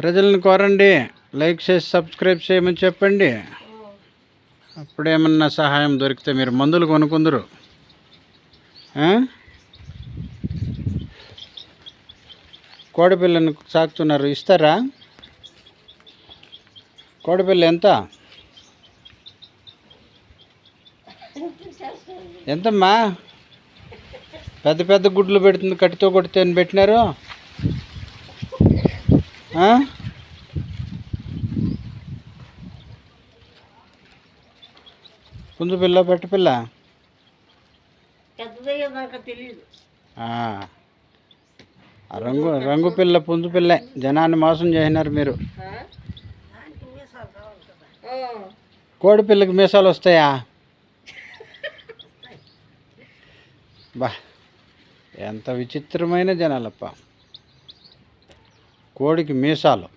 ప్రజలను కోరండి, లైక్ చేసి సబ్స్క్రైబ్ చేయమని చెప్పండి. అప్పుడేమన్నా సహాయం దొరికితే మీరు మందులు కొనుక్కుందరు. కోడిపిల్లను సాకుతున్నారు, ఇస్తారా? కోడిపిల్ల ఎంతమ్మా? పెద్ద పెద్ద గుడ్లు పెడుతుంది, కట్టితో కొడితే అని పెట్టినారు. పుంజు పిల్ల, పెట్ట పిల్ల రంగు పిల్ల, పుంజు పిల్ల. జనాన్ని మోసం చేసినారు మీరు. కోడి పిల్లకి మీసాలు వస్తాయా? బా, ఎంత విచిత్రమైన జనాలప్ప. కోడికి మీసాలు.